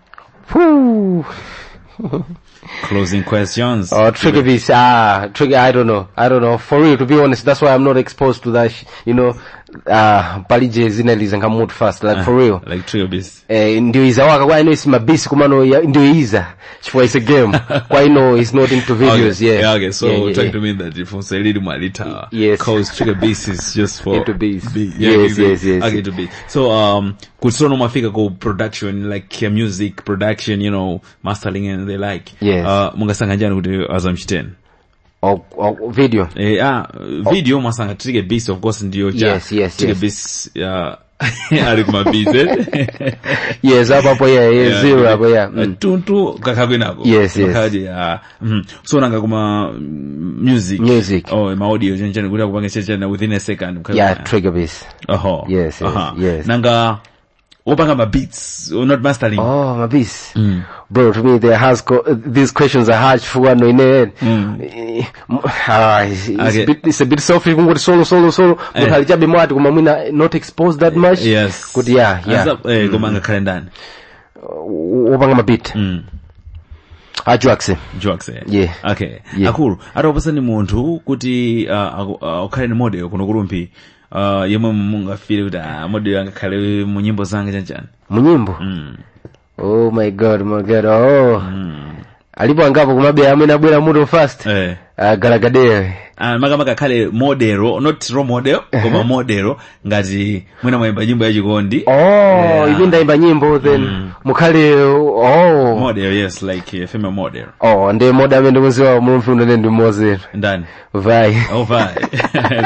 closing questions tricky this tricky I don't know for real to be honest that's why I'm not exposed to that palije zinaliza ngamutu fast like for real like trio bis ndio iza waka kwa ino isi mabisi kumano ndio iza chifwa it's a game kwa ino is not into videos okay so trying to mean that if you say little malita cause trigger bis is just for into bis yes okay to be so kusono mafika ko production like music production mastering and they like mungasanga njani kuti azamshiten video video masanga trigger bis of course ndio yes trigger bis ari kuma busy yes hapo zero hapo tuntu kakagwenako yes kaje so nanga kuma music ma audio jenjani kuda kupanga chechana within a second trigger bis yes nanga opanga ma beats or not mastering my beats bro to me these questions are hard for one in it it's a bit soft even with solo but halijabe mwati kuma mwina not exposed that much yes good yeah kumanga kalendani opanga ma beat Juaxe okay akulu atopasani munthu kuti ukhale ni model kuno kulumpi yemwe mungafire kuti model angakhale mu nyimbo zanga chanchani mu nyimbo oh my god alipo angapo kumabe amene abwera muto fast Galagadea makamaka khale model not role model koma model ngati mwina mwemba nyimbo ya chikondi even ndaimba nyimbo then mukhale model yes like a female model ndi model amene muziwa mumfundo ndi mozero ndani vai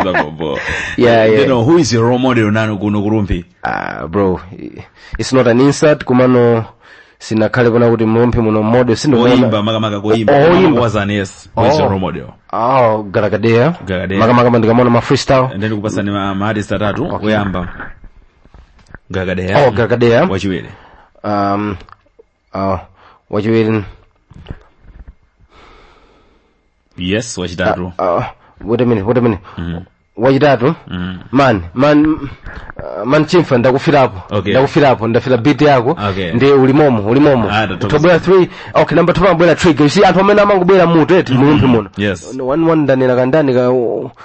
zabobo you know who is your role model nanu kuno kulumpi bro it's not an insult kumano sinakhale bona kuti mumpi muno model sindoimba makamaka kuimba wazani yes who's your role model Galagadea makamaka ndikamona ma freestyle ndeni kupasani ma artist atatu oyamba Galagadea wachiwiri wachiwiri yes wachitatu wait a minute wachitatu man chimfa ndakufirapo ndafira beat yako ndi ulimomo tobwera 3 okay number 2 ambwera trigger you see anthu amene amangobwera mutu eti mulumpi muno one ndanena kandani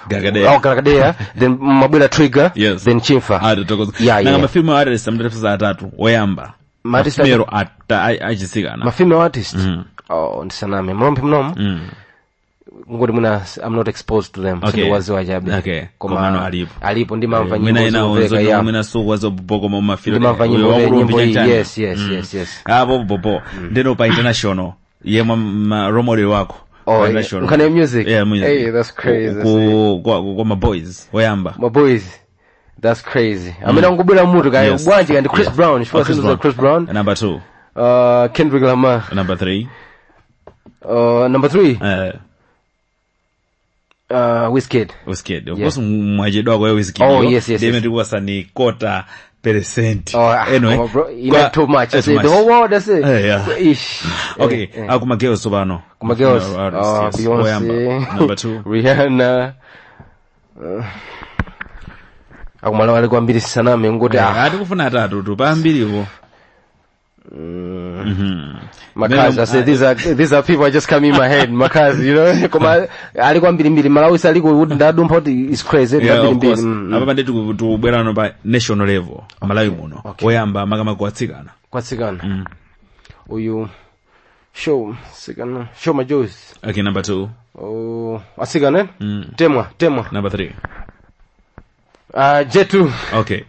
Galagadea then mabwera trigger then chimfa na mafilmu artist amdatafisa atatu oyamba mafilmu achisikana mafilmu artist ndisaname mulumpi mnomo ngoti muna I'm not exposed to them so wazi wajabe koma alipo ndi mamva nyimbo mina so wazo boko mama film ndimamva nyimbo yes bobo ndeno pa international yema role model wako international kana music hey that's crazy kwa my boys oyamba my boys that's crazy amena ngubula mutu kayo bwanji kandi Chris Brown Chris Brown number 2 Kendrick Lamar number 3 Number 3. Wizkid. Wizkid. Of course, mwajedwa kwa Wizkid. Oh, yes. Deme tukuwasa ni 0.25%. Anyway. Bro, not too much. I say the whole world, that's it. Ish. Okay. Kuma girls sobano. Kuma girls. Beyonce. Number 2. Rihanna. Akumala wale kwa mbili sana mengode. Hadi kufuna 3 tu pa mbili huko. Makazi, I say these are people just come in my head. Makazi, you know, koma alikuwa mbili Malawi saliko ndadumpa is crazy. Aba bande tubwera no ba national level Malawi muno. Oyamba magama kwatsikana. Uyu show majozi. Okay, number 2. Oh, asigana? Temwa. Number 3. J2. Okay.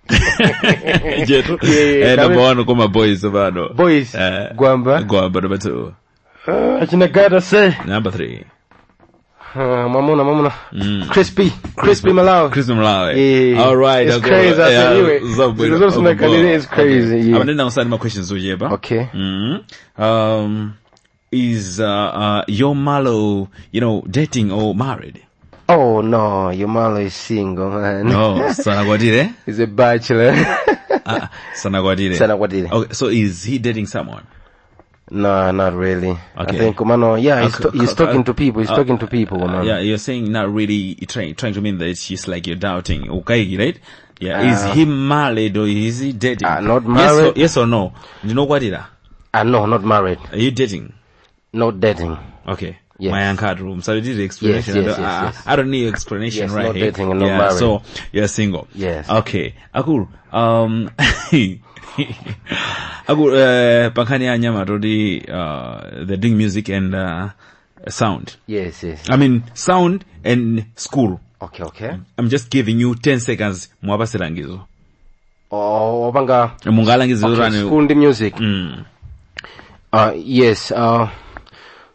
J2. Number 1 kuma boys bado. Boys. Gwamba number 2. Achina gotta say. Number 3. Mamona. Crispy Malawi. Yeah. All right. It's crazy. It's crazy. I'm gonna answer my questions with you, ba. Okay. Is Yo Malo, dating or married? Oh no, Yo Malo is single, man. No, Sanagwadire? He's a bachelor. Sanagwadire. Okay, so is he dating someone? No, not really. Okay. I think, Kumano, he's talking to people. He's talking to people, man. Yeah, you're saying not really trying to mean that she's like you're doubting. Okay, right? Yeah. Is he married or is he dating? Not married. Yes or no? You know what it is? No, not married. Are you dating? Not dating. Okay. Yes. My card room. So you did the explanation. Yes. I don't need explanation right not here. Dating and not married. So you're single. Yes. Okay. Akul. Pankani anyama todi they're doing music and sound. Yes. I mean sound and school. Okay. I'm just giving you 10 seconds mwabasirangizo. Obanga mungalangizo rani school and music. Yes.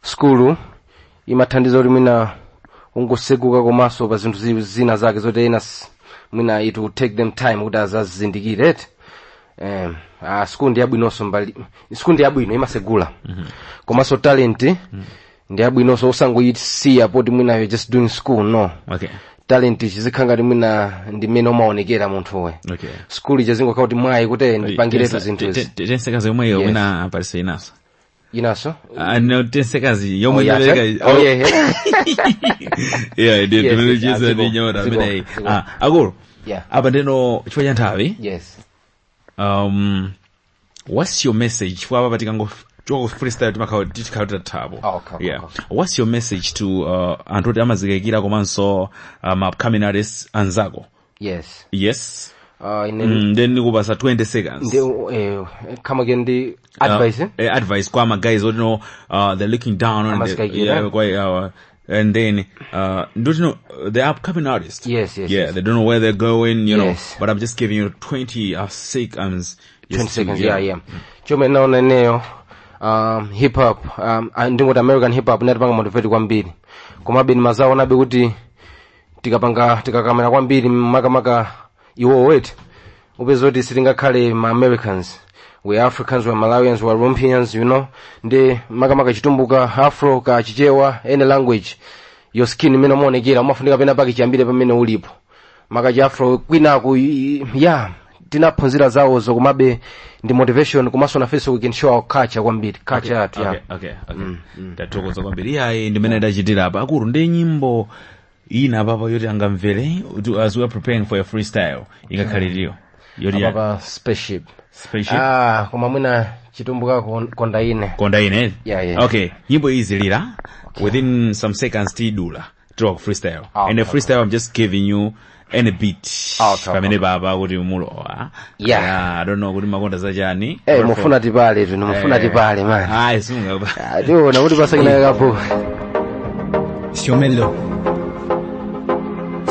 School imathandizo limina ungoseguka komaso pa zinthu zina zake zote ena mwina it will take them time kuti azazindikire. School ndi yabwinonso mbali. School ndi yabwino imasegula. Komaso talent ndi yabwinonso usangoyisiya poti mwina you just doing school, no. Okay. Talent chizikhanga mwina ndi mene umaonekera munthuwe. Okay. School chazingokha kuti mwayi kuti ndipangiretu zinthu izi. 10 seconds yomwe mwina aparise inaso. Inaso? No, 10 seconds yomwe yeah. Yeah, I did. Agoro. Yeah. Apa ndeno chifukwa cha nthawi. Yes. What's your message for aba batikango choko freestyle timakhautira thabo? Okay. What's your message to anthu amazikekira komanso upcoming artists anzako? Yes. Then nikupasa 20 seconds. Come again, the advice. Advice kwa ma guys they're looking down on and then don't you know the upcoming artists? Yes. They don't know where they're going, know. But I'm just giving you 20 seconds. 20 seconds. Yeah. Chome naona neo hip hop ndingoti American hip hop natipanga motivate kwambiri. Koma beni mazao nabe kuti tikakamera kwambiri maka iwo wet ubezoti sitingakhale ma Americans, we Africans, we Malawians, we Olympians, ndi maka chitumbuka Afro ka chichewa any language your skin meno monekera umafunika pena paki chambire pamene ulipo maka cha Afro kwinaku tinaphunzira zawo zokumabe ndi motivation kumaso na face we can show our culture kwambiri culture yathu. Okay. Tatokoza kwambiri yayi ndimene ndachitira apa akuru ndi nyimbo ina papa yoti angamvere as we are preparing for your freestyle ingakhaliriyo yoti papa spaceship koma mwina chitumbuka konda ine yeah. Okay, nyimbo izi lira within some seconds tidula talk freestyle and the freestyle I'm just giving you any beat pamene baba kuti mulowa. I don't know kuti makonda zachani mufuna tipale man sunga ndiona kuti pasakina kapo Shomelo.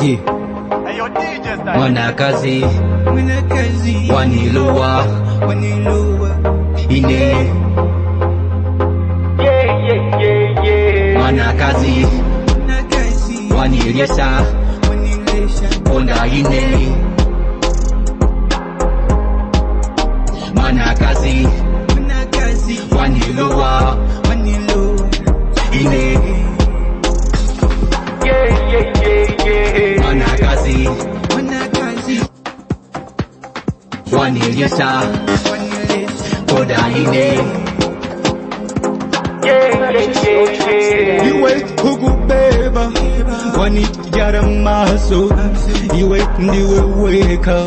Yeah. Mwanakazi waniluwa ine mwanakazi wanilesa konda ine mwanakazi waniluwa Wanilisa Kodaine Iwe kukubeba wanijara maso iwe ndiwe weka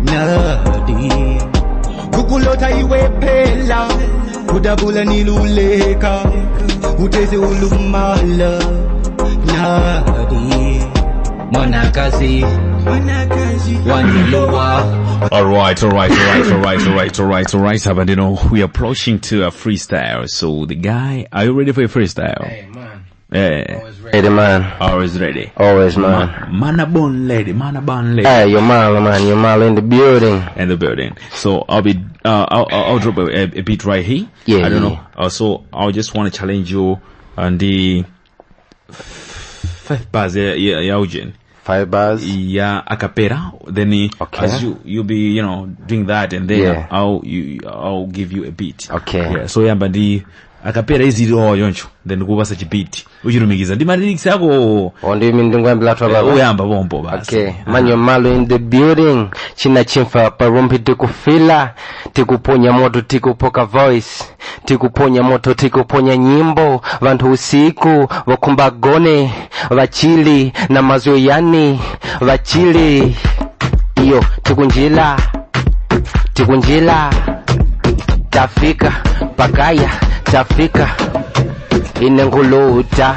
nadi kukulota iwe pela kudabula niluleka uteze ulumala nadi mwanakazi wanilowa. All right. But you know, we're approaching to a freestyle. So the guy, are you ready for a freestyle? Hey, man. Yeah. Always ready, man. Always ready. Always, man. Manabon lady. Hey, your Marlo, man. Your Marlo in the building. So I'll drop a beat right here. Yeah. I don't know. Also, I just want to challenge you on the 5 bars. Yeah, Eugene. 5 bars. Yeah, a cappella. Then okay. As you'll be, doing that, and then I'll give you a beat. Okay. Yeah. So but the a cappella is it yoncho. Then go such a beat. Ujirumigiza. Ndi lyrics yako. Ondi mindungwa mbila baba. Uyamba bombo basi. Okay. Manyo Malo in the building. China chimfa parumpi tikufila. Tikuponya moto tikupoka voice. Tikuponya moto tikuponya nyimbo. Vantu usiku wakumbagone vachili na mazoyani vachili iyo tikunjila tafika pakaya tafika inenguluta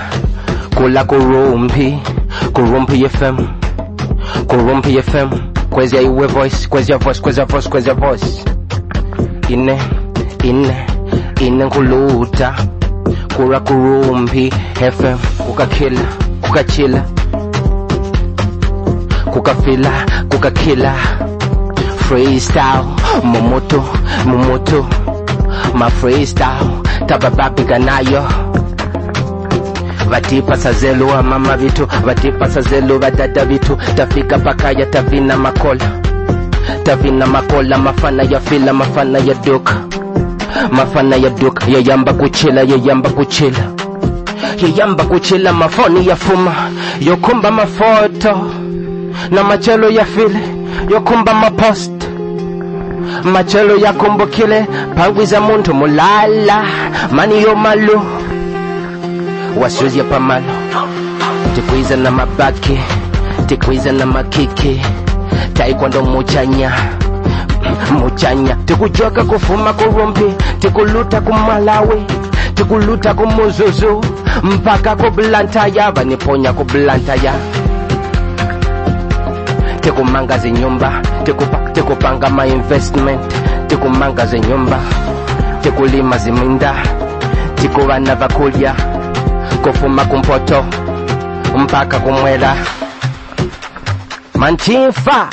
kula kurumpi FM kwezia iwe voice kwezia voice inenguluta kula kurumpi FM kukachila kukakila freestyle momoto ma freestyle tababapika nayo vatipa sazelu wa mama vitu vatipa sazelu vadada vitu tafika pakaya tavina makola mafana ya fila mafana ya duka yayamba kuchila mafoni ya fuma yokumba mafoto na machelo ya file yokumba mapost machelo ya kumbukile pangwiza muntu mulala mani yo malu wasuzi pamalo tikwiza na mabaki tikwiza na makiki taekwondo muchanya tikujoka kufuma kurumpi tikuluta kumalawi tikuluta kumuzuzu mpaka kublantaya vaniponya kublantaya tikumanga zinyumba tikupanga ma investment tikumanga zinyumba tikulima ziminda tikuvana vakulya kufuma kumpoto mpaka kumwela manchifa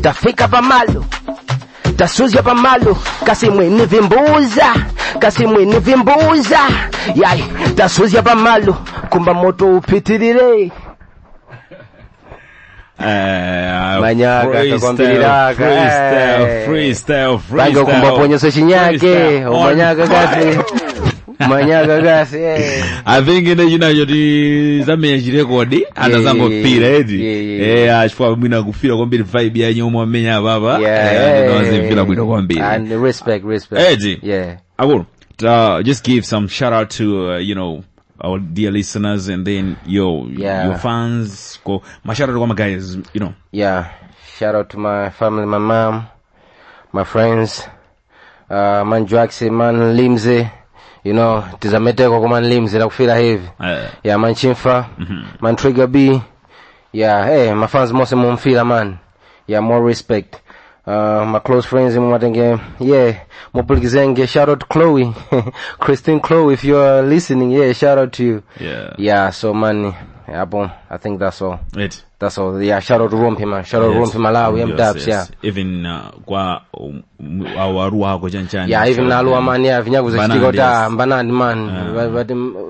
tafika pamalu tasuzya pamalu kasimwini vimbuza yai tasuzya pamalu kumba moto upitirire manyaga freestyle bango kumba ponyeso chinyake omanyaga gasi manyaga gasi I think yoti zamenya record atazango pira edi achifwa mwina kufira kwambiri vibe ya nyomo amenya baba ndozimfira bwino kwambiri and respect edi akulu just give some shout out to our dear listeners and then your fans my shout out to all my guys shout out to my family, my mom, my friends, man Jackson, man Limze, tizameteko kwa man Limze, nakufila hivi. Man Chimfa, man Trigger B, my fans mose mumfila man. More respect. My close friends in Mwatenge, Mopulikizenge, shout out to Chloe, Christine Chloe, if you're listening, shout out to you. So man, I think that's all. That's all. Shout out to Rumpi, man. Shout out to Rumpi Malawi, Dubs, Even, kwa, awaruwa hako chanchani. Even naluwa man, vinyagu za chitikota, mbanandi man,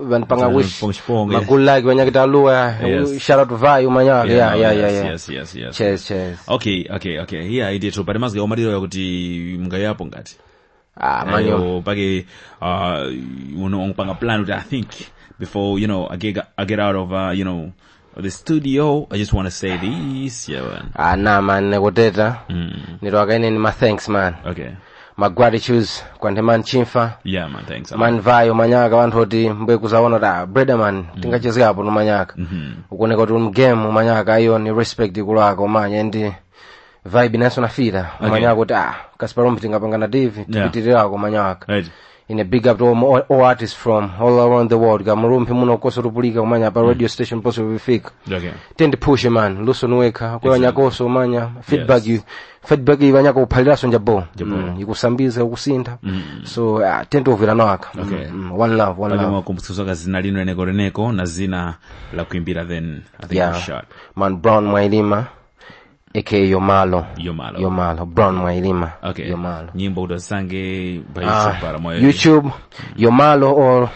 vanpanga wish, magulagi, vanyagita aluwa, shout out to Vai, umanyaga, Yes. Cheers. Okay. Here, ideto, but maske, omadiro ya kuti mgayapo ngati. Manyo. Pake, ungpanga plan, I think, before, I get out of, the studio, I just want to say this, yeah, man. Nah, man, nekuteta. Nitwakaine ni ma thanks, man. Okay. My gratitude kwante man chimfa. Yeah, man, thanks. Man vayo manyaka vantu oti mbweku zaona da brother man tingachezeka hapo no manyaka. Ukoneka kuti game manyaka iyo ni respect kulako manya ndi vibe naso nafira manyaka kuti Kasparombi tingapangana David tipitirako manyaka. Right. In a big up to all artists from all around the world. Kamurumpi muno koso rupulika umanya pa radio station poso vifika. Okay. Tend to push man. Luso nuweka. Kwa wanyakoso umanya. Feedback you. Feedback you wanyako upaliraso njabo. Ikusambiza, ukusinda. So, tend to ovira noaka. Okay. One love, one love. Pali mwakumbususoka zina lino reneko na zina la kuimbira then I think yeah. shot. Man Brown Mwailima. Aka Yomalo. Brown Mwailima. Okay. Yomalo. Nyimbo udasange baisa para moyo. YouTube, Yomalo or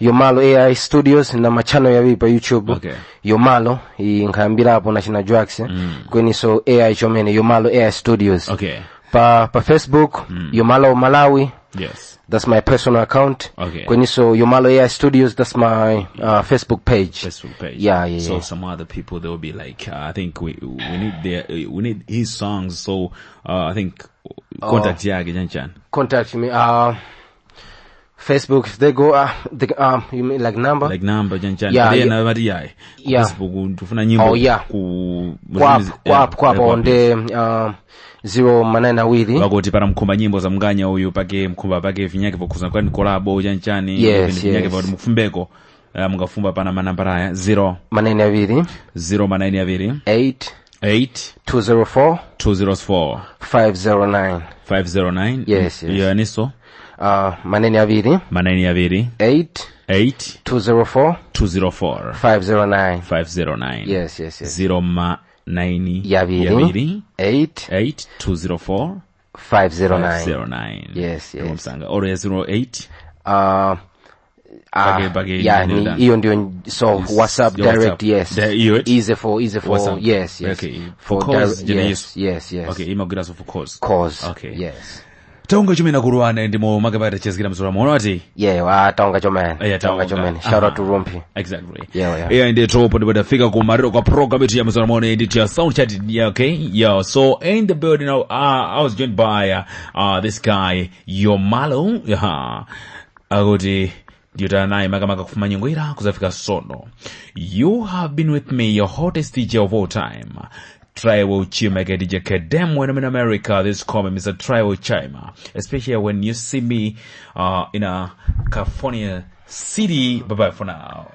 Yomalo AI Studios na machano ya vipa YouTube. Okay. Yomalo, nkambira hapo na china drugs. Kweni so AI chomene, Yomalo AI Studios. Okay. Pa Facebook, Yomalo Malawi. Yes. That's my personal account. Okay. Kweni so Yomalo AI Studios, that's my Facebook page. Yeah. So some other people, they will be like, I think we need his songs. So, I think contact yake Janchan. Contact me, Facebook, if they go, you mean like number? Like number, Janchan. Yeah. Facebook, tufuna nyimbo. Oh, yeah. Kwap, on the, 082. Wagoti para mkumba nyimbo za mganya huyu pake mkumba pake vinyake vokuza kwa ni collabo Janchani. Vinyake vokuza mfumbeko. Mungafumba pana manambara haya. 0 82. 8 204 509. 509. Yes. Yeah, niso. Manene aviri 8 204 509. Yes. 0 9 Yaviri 8 204 509. Yes. Or 08 yeah, hiyo ndio so WhatsApp direct. Yes. Easy for WhatsApp. Yes. Okay. For cause yes. Okay, email for cause. Okay. Yes. Taunga chumena kuruane ndimo makabata chezgira msura mwono ati? Yeah, taunga chomene. Shout out to Rumpi. Exactly. Yeah. Ndi tropo ndibada fika kumariro kwa program yetu ya msura mwono ndi ya sound chat. Yeah, okay. Yeah, so in the building now, I was joined by this guy Yomalo. Yeah. Agoti Diuta nae makamaka kufuma nyingwira kuzafika sono. You have been with me, your hottest DJ of all time. Tribal Chima DJ Kadem. When I'm in America, this comment is a Tribal Chima. Especially when you see me in a California city. Bye-bye for now.